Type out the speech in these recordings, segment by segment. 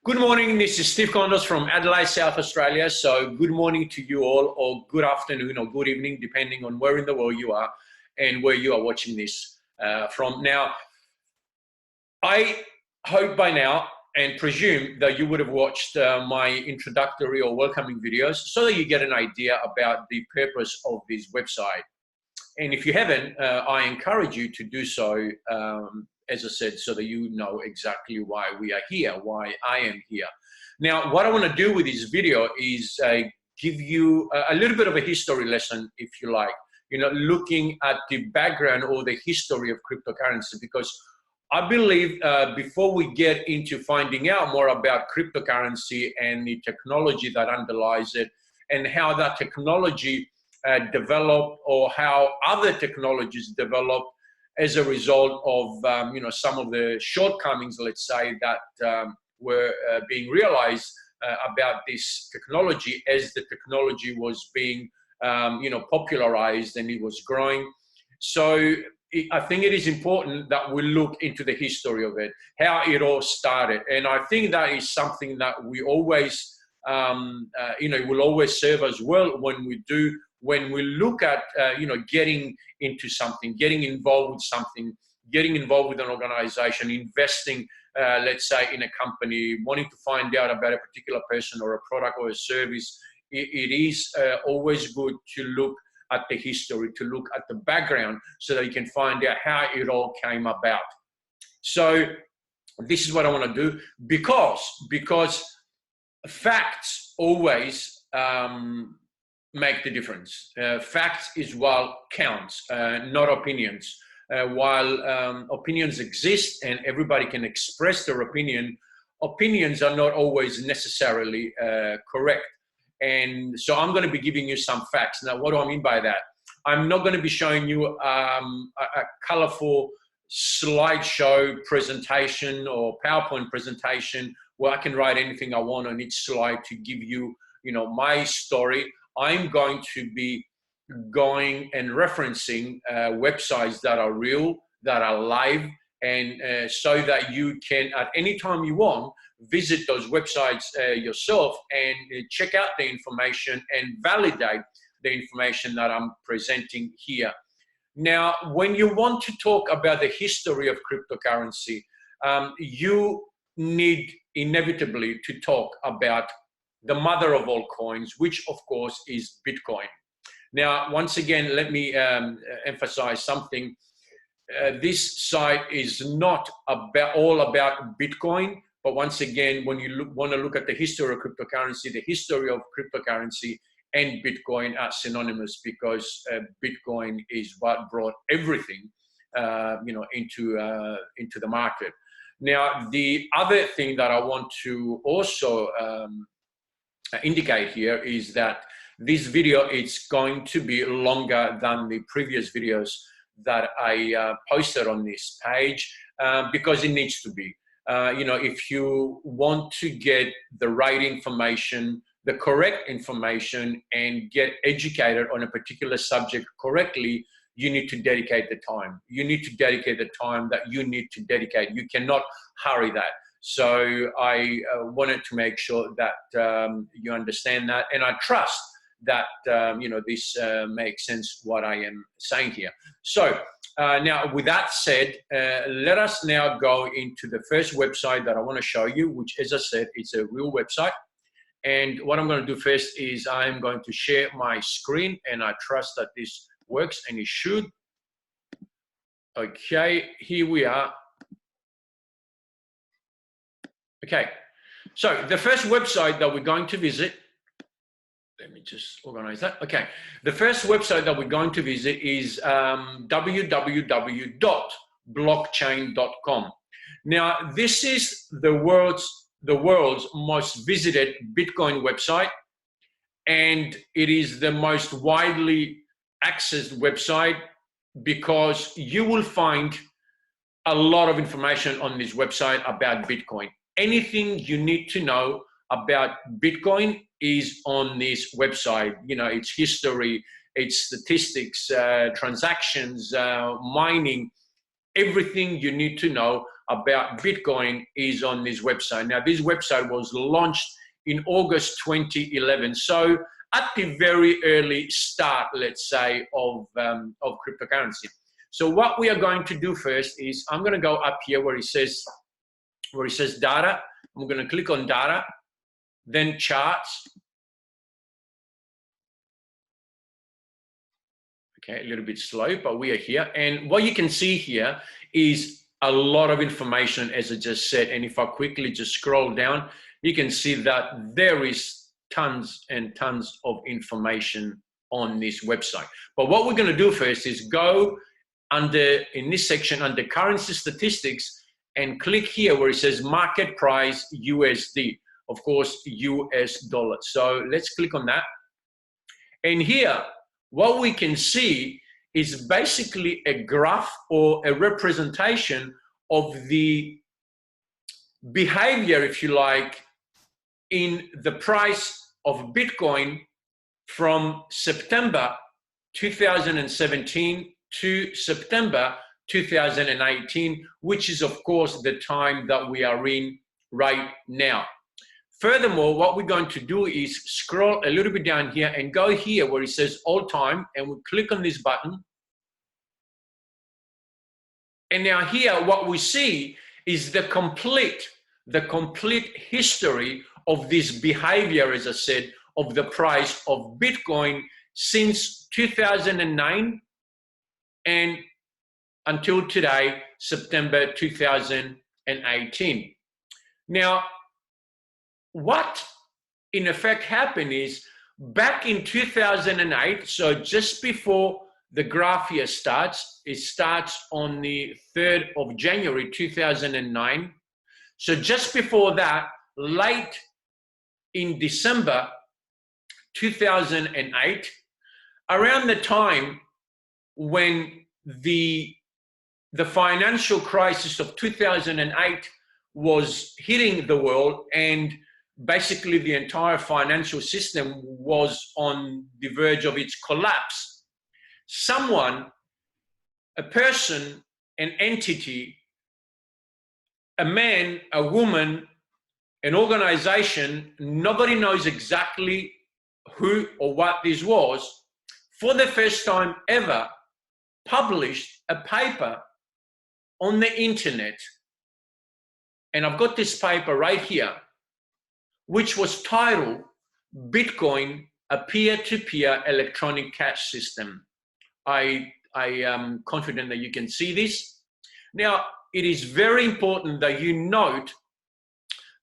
Good morning, this is Steve Kondos from Adelaide, South Australia. So good morning to you all, or good afternoon or good evening, depending on where in the world you are and where you are watching this from. Now, I hope by now and presume that you would have watched my introductory or welcoming videos so that you get an idea about the purpose of this website. And if you haven't, I encourage you to do so, as I said, so that you know exactly why we are here, why I am here. Now, what I want to do with this video is give you a little bit of a history lesson, if you like, looking at the background or the history of cryptocurrency, because I believe before we get into finding out more about cryptocurrency and the technology that underlies it and how that technology developed, or how other technologies developed as a result of some of the shortcomings, let's say, that were being realized about this technology as the technology was being popularized and it was growing. So I think it is important that we look into the history of it, how it all started, and I think that is something that we always will always serve us well when we look at, getting into something, getting involved with something, getting involved with an organization, investing, let's say, in a company, wanting to find out about a particular person or a product or a service. It is always good to look at the history, to look at the background, so that you can find out how it all came about. So this is what I want to do, because facts always make the difference. Facts is what counts, not opinions. While opinions exist and everybody can express their opinion, opinions are not always necessarily correct. And so I'm going to be giving you some facts. Now, what do I mean by that? I'm not going to be showing you a colorful slideshow presentation or PowerPoint presentation where I can write anything I want on each slide to give you, my story. I'm going to be going and referencing websites that are real, that are live, and so that you can, at any time you want, visit those websites yourself and check out the information and validate the information that I'm presenting here. Now, when you want to talk about the history of cryptocurrency, you need inevitably to talk about the mother of all coins, which of course is Bitcoin. Now, once again, let me emphasize something. This site is not all about Bitcoin, but once again, when you want to look at the history of cryptocurrency, the history of cryptocurrency and Bitcoin are synonymous, because Bitcoin is what brought everything, into the market. Now, the other thing that I want to also indicate here is that this video is going to be longer than the previous videos that I posted on this page, because it needs to be. If you want to get the right information, the correct information, and get educated on a particular subject correctly, you need to dedicate the time. You need to dedicate the time that you need to dedicate. You cannot hurry that. So I wanted to make sure that you understand that, and I trust that this makes sense what I am saying here. So now, with that said, let us now go into the first website that I want to show you, which, as I said, it's a real website. And what I'm going to do first is I'm going to share my screen, and I trust that this works, and it should. Okay, here we are. Okay, so the first website that we're going to visit, let me just organize that. Okay, the first website that we're going to visit is www.blockchain.com. Now, this is the world's most visited Bitcoin website, and it is the most widely accessed website, because you will find a lot of information on this website about Bitcoin. Anything you need to know about Bitcoin is on this website. Its history, its statistics, transactions, mining, everything you need to know about Bitcoin is on this website. Now, this website was launched in August 2011. So at the very early start, let's say, of cryptocurrency. So what we are going to do first is I'm going to go up here where it says data. I'm going to click on data, then charts. Okay, a little bit slow, but we are here. And what you can see here is a lot of information, as I just said. And if I quickly just scroll down, you can see that there is tons and tons of information on this website. But what we're going to do first is go in this section under currency statistics and click here where it says market price USD, of course, US dollar. So let's click on that. And here, what we can see is basically a graph or a representation of the behavior, if you like, in the price of Bitcoin from September 2017 to September 2018, which is, of course, the time that we are in right now. Furthermore, what we're going to do is scroll a little bit down here and go here where it says all time, and we click on this button. And now here, what we see is the complete history of this behavior, as I said, of the price of Bitcoin since 2009 and until today, September 2018. Now, what in effect happened is back in 2008, so just before the graph here starts, it starts on the 3rd of January 2009. So just before that, late in December 2008, around the time when the financial crisis of 2008 was hitting the world and basically the entire financial system was on the verge of its collapse, someone, a person, an entity, a man, a woman, an organization, nobody knows exactly who or what this was, for the first time ever published a paper on the internet. And I've got this paper right here, which was titled Bitcoin, a peer-to-peer electronic cash system. I am confident that you can see this. Now, it is very important that you note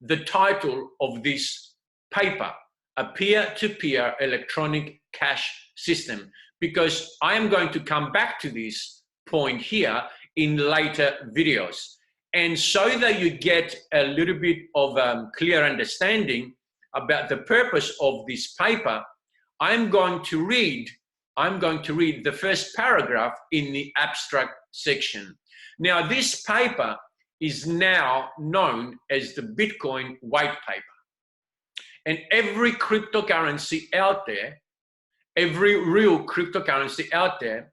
the title of this paper, a peer-to-peer electronic cash system, because I am going to come back to this point here in later videos. And so that you get a little bit of clear understanding about the purpose of this paper, I'm going to read the first paragraph in the abstract section. Now, this paper is now known as the Bitcoin white paper. And every cryptocurrency out there, every real cryptocurrency out there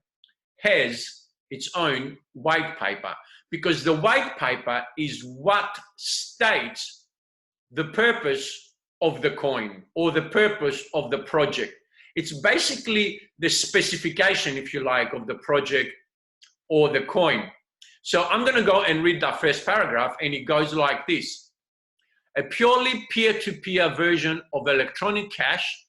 has its own white paper, because the white paper is what states the purpose of the coin or the purpose of the project. It's basically the specification, if you like, of the project or the coin. So I'm going to go and read that first paragraph, and it goes like this. A purely peer-to-peer version of electronic cash,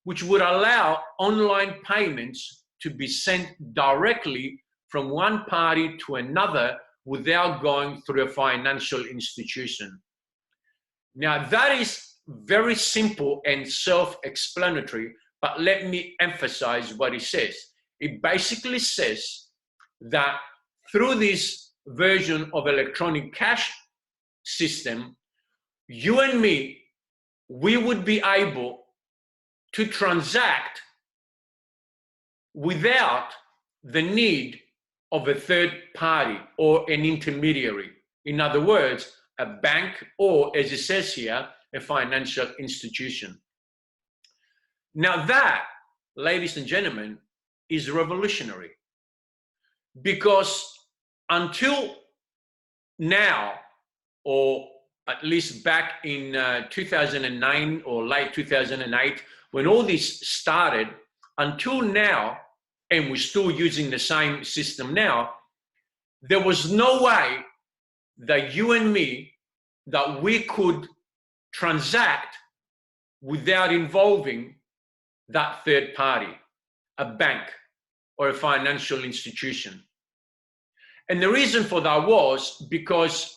which would allow online payments to be sent directly from one party to another without going through a financial institution. Now, that is very simple and self-explanatory, but let me emphasize what it says. It basically says that through this version of electronic cash system, you and me, we would be able to transact without the need of a third party or an intermediary. In other words, a bank or, as it says here, a financial institution. Now that, ladies and gentlemen, is revolutionary, because until now, or at least back in 2009 or late 2008, when all this started, until now, and we're still using the same system now, there was no way that you and me, that we could transact without involving that third party, a bank or a financial institution. And the reason for that was because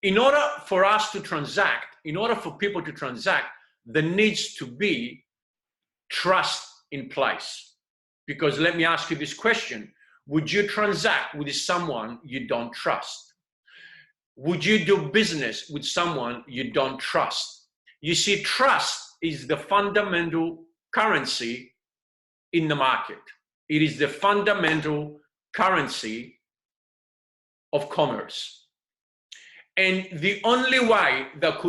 in order for us to transact, in order for people to transact, there needs to be trust in place. Because let me ask you this question: would you transact with someone you don't trust? Would you do business with someone you don't trust? You see, trust is the fundamental currency in the market. It is the fundamental currency of commerce. And the only way that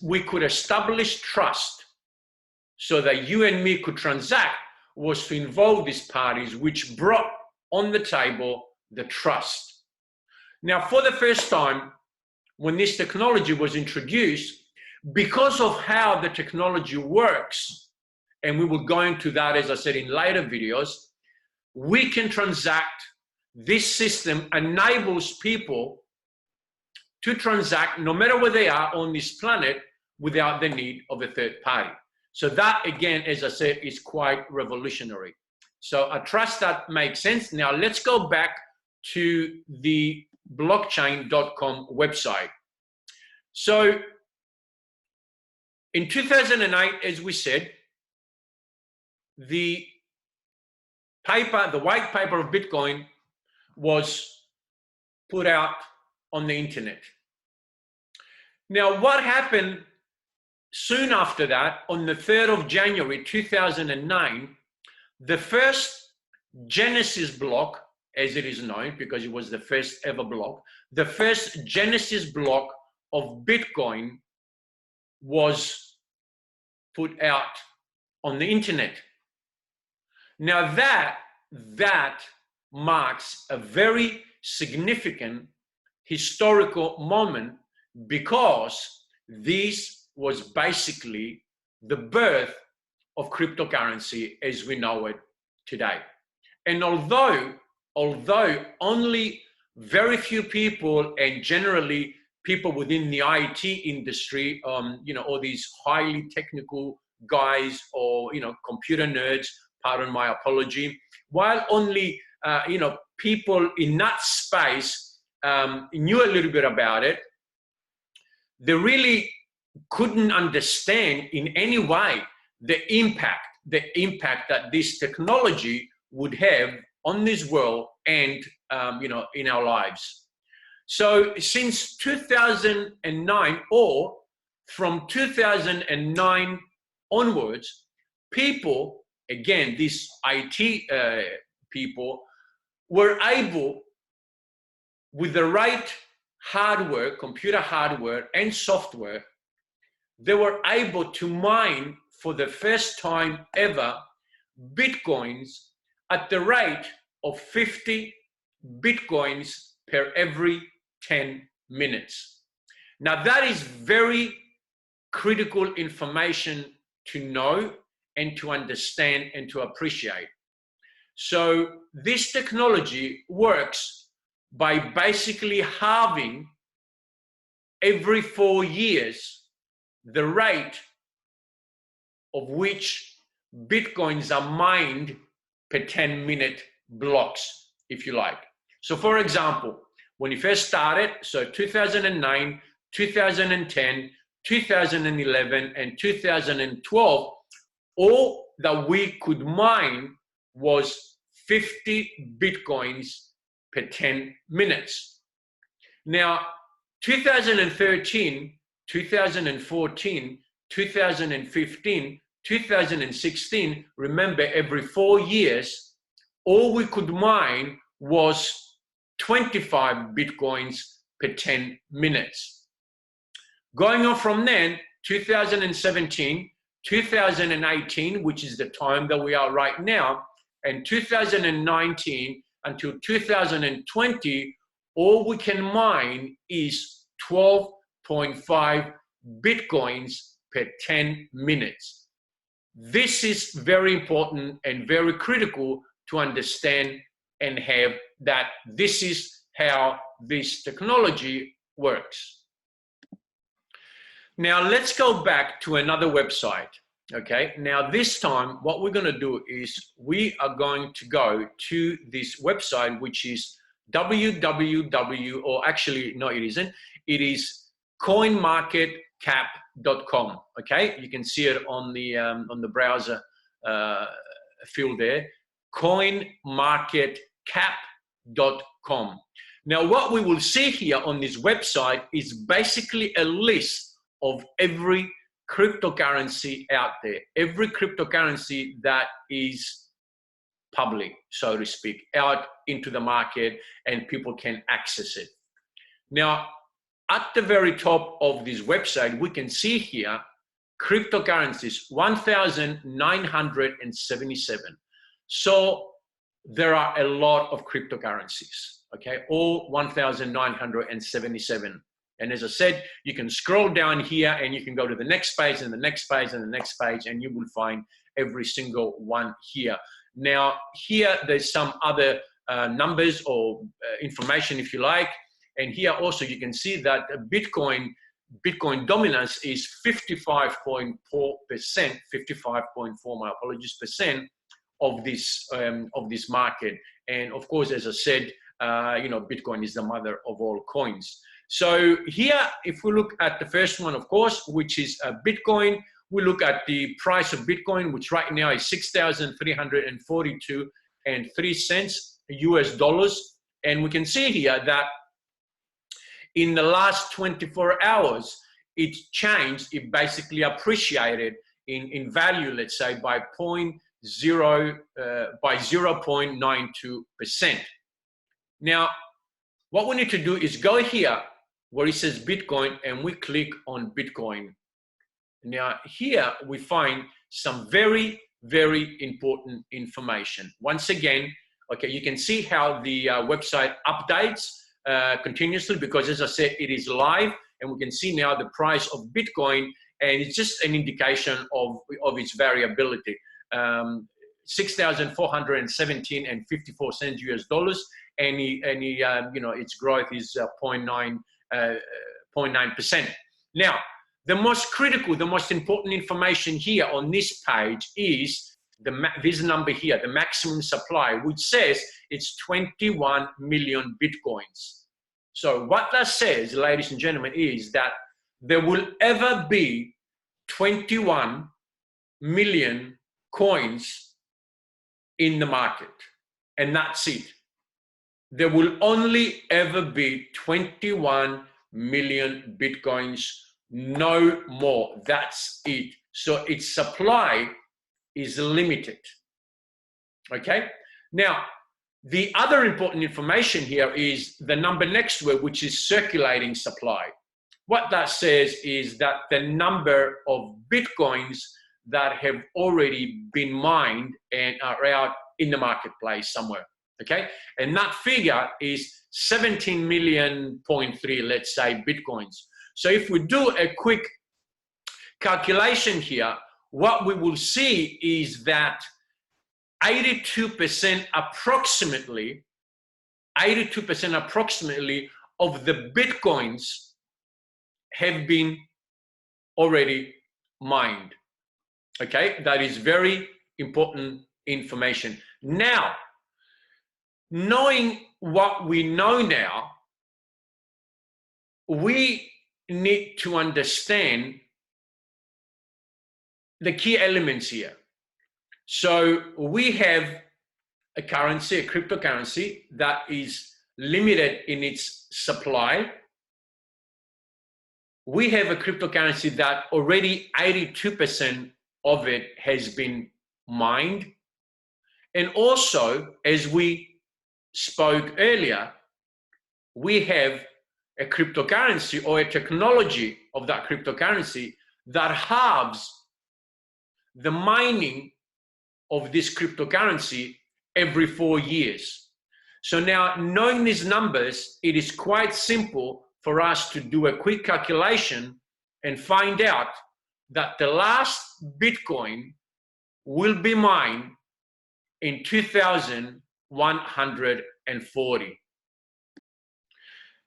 we could establish trust so that you and me could transact was to involve these parties, which brought on the table the trust. Now, for the first time, when this technology was introduced, because of how the technology works, and we will go into that, as I said, in later videos, we can transact. This system enables people to transact no matter where they are on this planet without the need of a third party. So that, again, as I said, is quite revolutionary. So I trust that makes sense. Now let's go back to the blockchain.com website. So in 2008, as we said, the white paper of Bitcoin was put out on the internet. Now, what happened soon after that, on the 3rd of January 2009, the first Genesis block, as it is known, because it was the first ever block, the first Genesis block of Bitcoin was put out on the internet. Now that marks a very significant historical moment, because this was basically the birth of cryptocurrency as we know it today. And although only very few people, and generally people within the IT industry, all these highly technical guys, or computer nerds, pardon my apology, while only people in that space knew a little bit about it, they really couldn't understand in any way the impact that this technology would have on this world and in our lives. So since 2009, or from 2009 onwards, people, again, these IT people, were able, with the right hardware, computer hardware and software, they were able to mine for the first time ever Bitcoins at the rate of 50 Bitcoins per every 10 minutes. Now that is very critical information to know and to understand and to appreciate. So this technology works by basically halving every 4 years the rate of which Bitcoins are mined per 10-minute blocks, if you like. So for example, when it first started, so 2009, 2010, 2011, and 2012, all that we could mine was 50 Bitcoins per 10 minutes. Now, 2013, 2014, 2015, 2016, remember, every 4 years, all we could mine was 25 Bitcoins per 10 minutes. Going on from then, 2017, 2018, which is the time that we are right now, and 2019 until 2020, all we can mine is 12.5 Bitcoins per 10 minutes. This is very important and very critical to understand and have that this is how this technology works. Now let's go back to another website. Okay, now this time what we're going to do is we are going to go to this website, which is www, or actually no, it isn't. It is coinmarketcap.com. Okay, you can see it on the browser field there. Coinmarketcap.com. Now, what we will see here on this website is basically a list of every cryptocurrency out there, every cryptocurrency that is public, so to speak, out into the market, and people can access it. Now, at the very top of this website, we can see here cryptocurrencies, 1,977. So there are a lot of cryptocurrencies, okay, all 1,977. And as I said, you can scroll down here and you can go to the next page and the next page and the next page, and you will find every single one here. Now, here there's some other numbers or information, if you like. And here also you can see that Bitcoin dominance is 55.4%, 55.4, my apologies, percent of this market. And of course, as I said, Bitcoin is the mother of all coins. So here, if we look at the first one, of course, which is Bitcoin, we look at the price of Bitcoin, which right now is $6,342.03 US dollars. And we can see here that in the last 24 hours, it changed, it basically appreciated in value, let's say, by 0.92%. Now, what we need to do is go here where it says Bitcoin, and we click on Bitcoin. Now, here we find some very, very important information. Once again, okay, you can see how the website updates continuously, because as I said, it is live, and we can see now the price of Bitcoin, and it's just an indication of its variability. 6,417.54 US dollars, and its growth is 0.9%. Now, the most critical, the most important information here on this page is this number here, the maximum supply, which says it's 21 million Bitcoins. So what that says, ladies and gentlemen, is that there will ever be 21 million coins in the market, and that's it. There will only ever be 21 million Bitcoins, no more. That's it. So its supply is limited. Okay? Now, the other important information here is the number next to it, which is circulating supply. What that says is that the number of Bitcoins that have already been mined and are out in the marketplace somewhere. Okay, and that figure is 17.3 million, let's say, Bitcoins. So if we do a quick calculation here, what we will see is that 82% approximately of the Bitcoins have been already mined. Okay, that is very important information. Now, knowing what we know now, we need to understand the key elements here. So we have a currency, a cryptocurrency that is limited in its supply. We have a cryptocurrency that already 82% of it has been mined. And also, as we spoke earlier, we have a cryptocurrency or a technology of that cryptocurrency that halves the mining of this cryptocurrency every 4 years. So now, knowing these numbers, it is quite simple for us to do a quick calculation and find out that the last Bitcoin will be mined in 2140.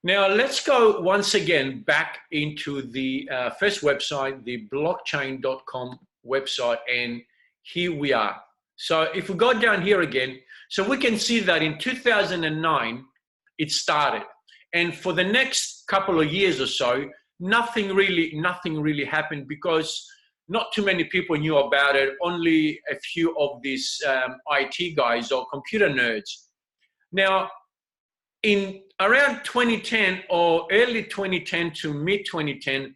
Now, let's go once again back into the first website, the blockchain.com website, and here we are. So if we go down here again, so we can see that in 2009, it started. And for the next couple of years or so, nothing really happened because not too many people knew about it. Only a few of these IT guys or computer nerds. Now, in around 2010 or early 2010 to mid 2010,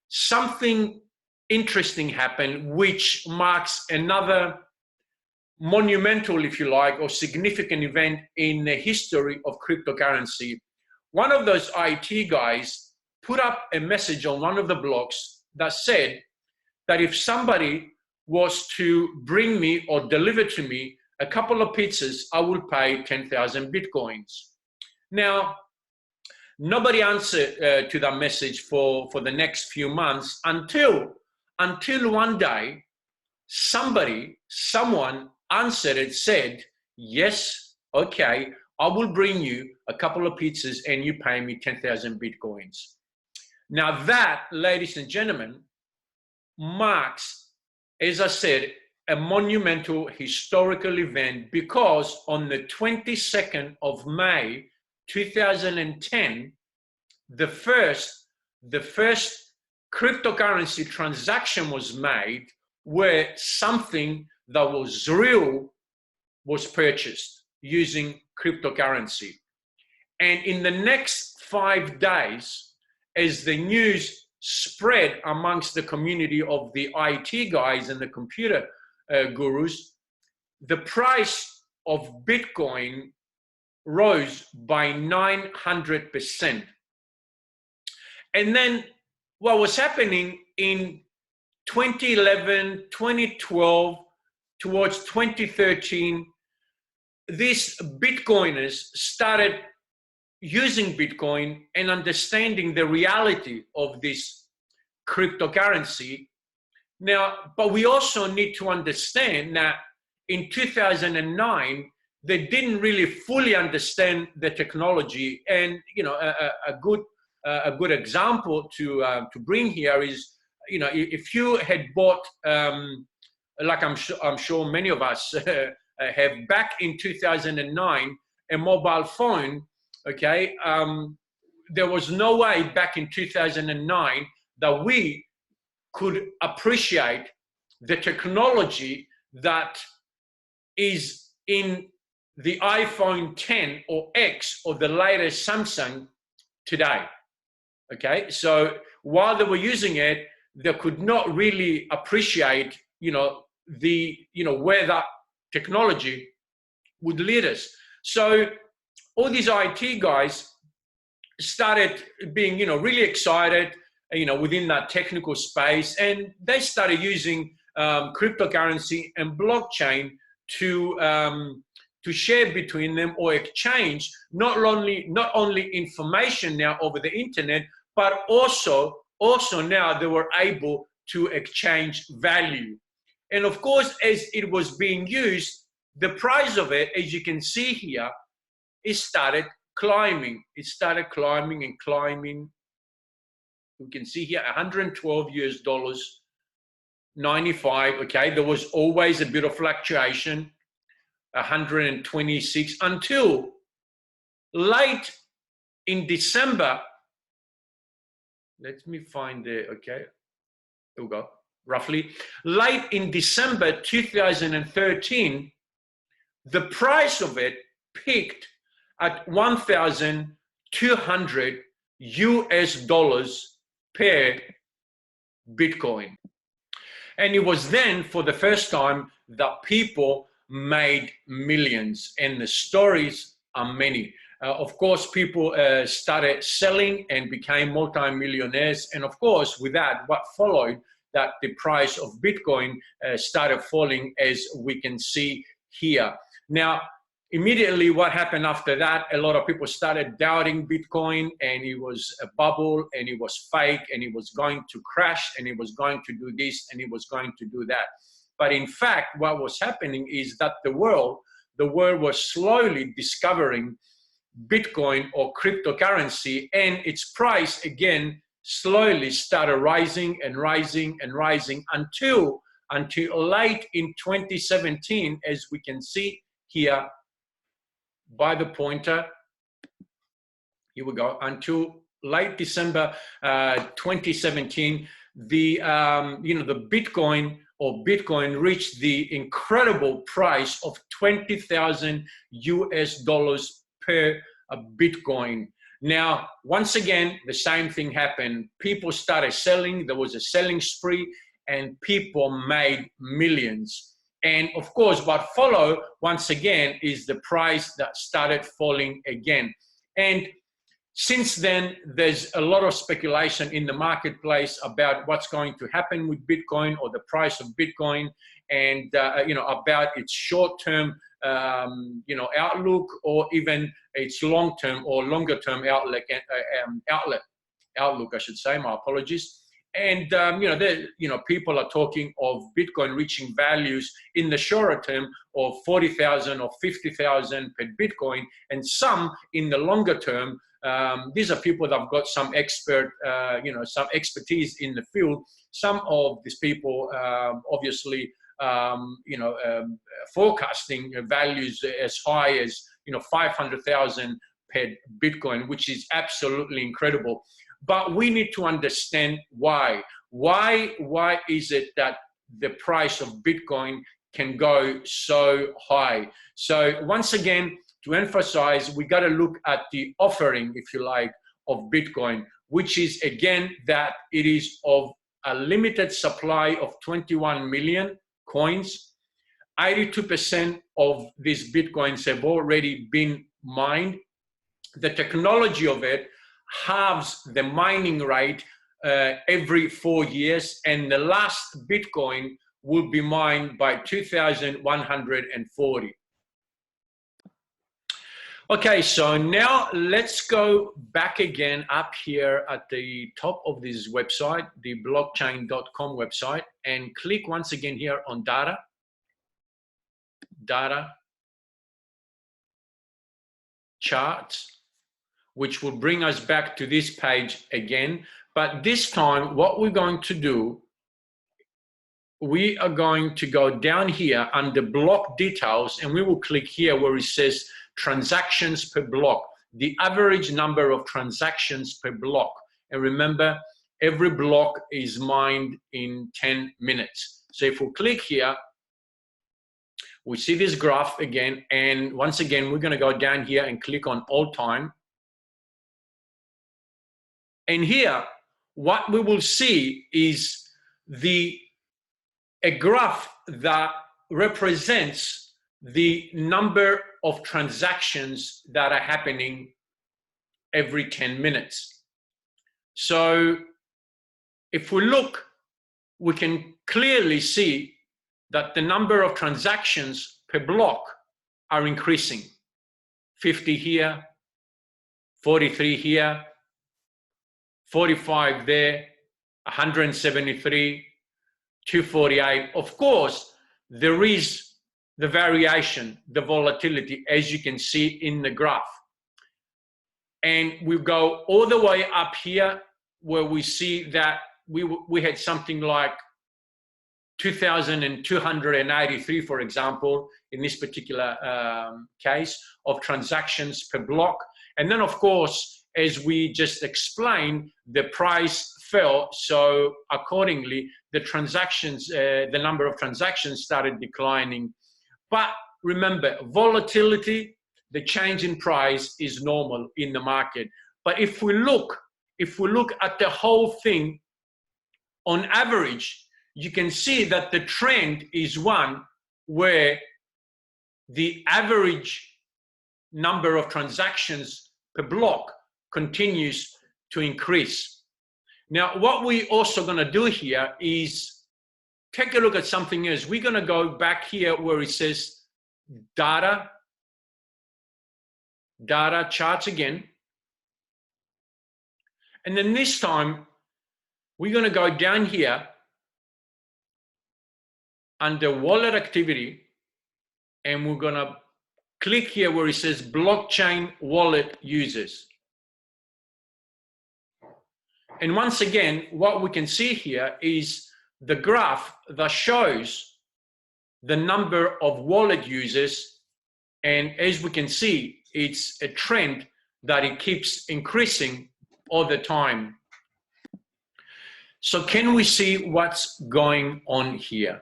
something interesting happened, which marks another monumental, if you like, or significant event in the history of cryptocurrency. One of those IT guys put up a message on one of the blogs that said that if somebody was to bring me or deliver to me a couple of pizzas, I will pay 10,000 Bitcoins. Now, nobody answered to that message for the next few months until one day, someone answered and said, yes, okay, I will bring you a couple of pizzas and you pay me 10,000 Bitcoins. Now that, ladies and gentlemen, marks, as I said, a monumental historical event, because on the 22nd of May 2010, the first cryptocurrency transaction was made where something that was real was purchased using cryptocurrency. And in the next 5 days, as the news spread amongst the community of the IT guys and the computer gurus, the price of Bitcoin rose by 900%. And then what was happening in 2011, 2012, towards 2013, these Bitcoiners started using Bitcoin and understanding the reality of this cryptocurrency. Now, but we also need to understand that in 2009, they didn't really fully understand the technology. And, you know, a good example to bring here is, you know, if you had bought, like I'm sure many of us have, back in 2009, a mobile phone, okay, there was no way back in 2009 that we could appreciate the technology that is in the iPhone 10 or X or the latest Samsung today. Okay, so while they were using it, they could not really appreciate, you know, where that technology would lead us. So all these IT guys started being, you know, really excited, you know, within that technical space, and they started using cryptocurrency and blockchain to share between them or exchange not only information now over the internet, but also now they were able to exchange value. And of course, as it was being used, the price of it, as you can see here, it started climbing. It started climbing and climbing. You can see here, $112, 95. Okay, there was always a bit of fluctuation, 126, until late in December. Let me find it. Okay, here we go. Roughly late in December 2013, the price of it peaked at $1,200 per Bitcoin. And it was then for the first time that people made millions, and the stories are many. Of course, people started selling and became multi-millionaires. And of course, with that, what followed, that the price of Bitcoin started falling, as we can see here. Now, immediately what happened after that, a lot of people started doubting Bitcoin, and it was a bubble, and it was fake, and it was going to crash, and it was going to do this, and it was going to do that. But in fact, what was happening is that the world was slowly discovering Bitcoin or cryptocurrency, and its price again slowly started rising and rising and rising until late in 2017, as we can see here by the pointer. Here we go. Until late December 2017, the the Bitcoin reached the incredible price of $20,000 US per Bitcoin. Now, once again, the same thing happened. People started selling. There was a selling spree, and people made millions. And of course, what followed, once again, is the price that started falling again. And since then, there's a lot of speculation in the marketplace about what's going to happen with Bitcoin or the price of Bitcoin, and about its short-term outlook, or even its long-term or longer-term outlook. I should say. My apologies. And people are talking of Bitcoin reaching values in the shorter term of 40,000 or 50,000 per Bitcoin, and some in the longer term. These are people that have got some some expertise in the field. Some of these people, obviously, forecasting values as high as 500,000 per Bitcoin, which is absolutely incredible. But we need to understand why. Why is it that the price of Bitcoin can go so high? So once again, to emphasize, we got to look at the offering, if you like, of Bitcoin, which is again that it is of a limited supply of 21 million coins. 82% of these Bitcoins have already been mined. The technology of it halves the mining rate every 4 years, and the last Bitcoin will be mined by 2140. Okay, so now let's go back again up here at the top of this website, the blockchain.com website, and click once again here on data, charts, which will bring us back to this page again. But this time, what we're going to do, we are going to go down here under block details, and we will click here where it says transactions per block, the average number of transactions per block. And remember, every block is mined in 10 minutes. So if we click here, we see this graph again, and once again, we're going to go down here and click on all time. And here, what we will see is a graph that represents the number of transactions that are happening every 10 minutes. So if we look, we can clearly see that the number of transactions per block are increasing. 50 here, 43 here, 45 there, 173, 248. Of course, there is the variation, the volatility, as you can see in the graph. And we go all the way up here where we see that we had something like 2,283, for example, in this particular case, of transactions per block. And then, of course, as we just explained, the price fell. So accordingly, the transactions, the number of transactions started declining. But remember, volatility, the change in price is normal in the market. But if we look at the whole thing, on average, you can see that the trend is one where the average number of transactions per block continues to increase. Now, what we're also going to do here is take a look at something else. We're going to go back here where it says data, data, charts again. And then this time, we're going to go down here under wallet activity, and we're going to click here where it says blockchain wallet users. And once again, what we can see here is the graph that shows the number of wallet users. And as we can see, it's a trend that it keeps increasing all the time. So can we see what's going on here?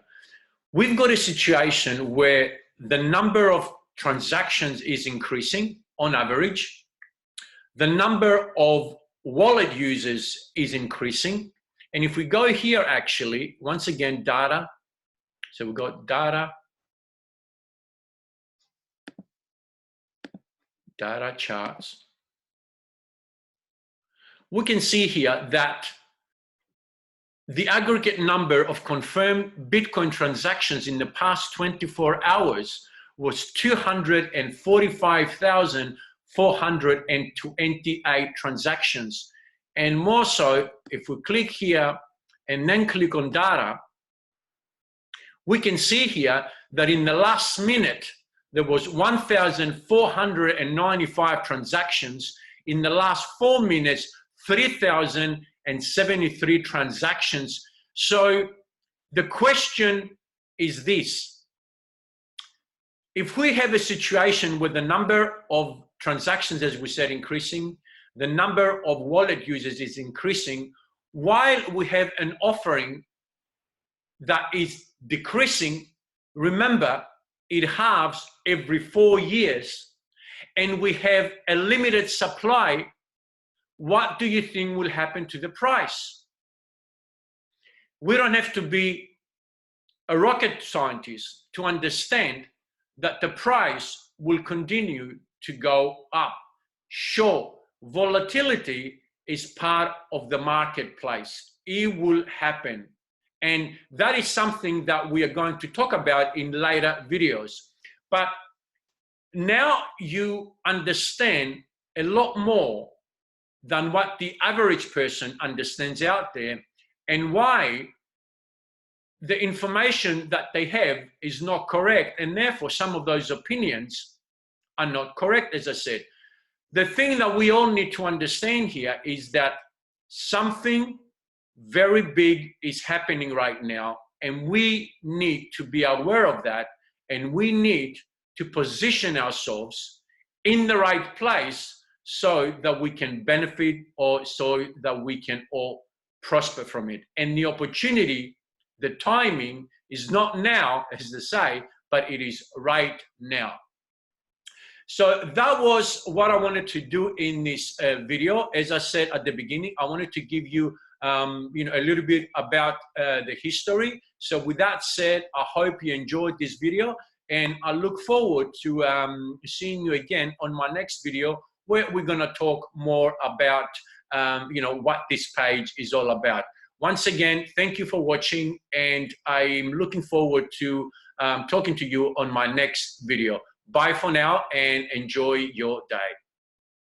We've got a situation where the number of transactions is increasing on average. The number of wallet users is increasing. And if we go here, actually, once again, data. So we've got data charts. We can see here that the aggregate number of confirmed Bitcoin transactions in the past 24 hours was 245,428 transactions. And more so, if we click here and then click on data, we can see here that in the last minute, there was 1,495 transactions. In the last 4 minutes, 3,073 transactions. So the question is this: if we have a situation where the number of transactions, as we said, increasing, the number of wallet users is increasing, while we have an offering that is decreasing, remember, it halves every 4 years, and we have a limited supply. What do you think will happen to the price? We don't have to be a rocket scientist to understand that the price will continue to go up. Sure, volatility is part of the marketplace. It will happen. And that is something that we are going to talk about in later videos. But now you understand a lot more than what the average person understands out there, and why the information that they have is not correct, and therefore some of those opinions are not correct, as I said. The thing that we all need to understand here is that something very big is happening right now, and we need to be aware of that, and we need to position ourselves in the right place so that we can benefit, or so that we can all prosper from it. And the opportunity, the timing is not now, as they say, but it is right now. So that was what I wanted to do in this video. As I said at the beginning, I wanted to give you, a little bit about the history. So with that said, I hope you enjoyed this video, and I look forward to seeing you again on my next video, where we're going to talk more about, what this page is all about. Once again, thank you for watching, and I'm looking forward to talking to you on my next video. Bye for now, and enjoy your day.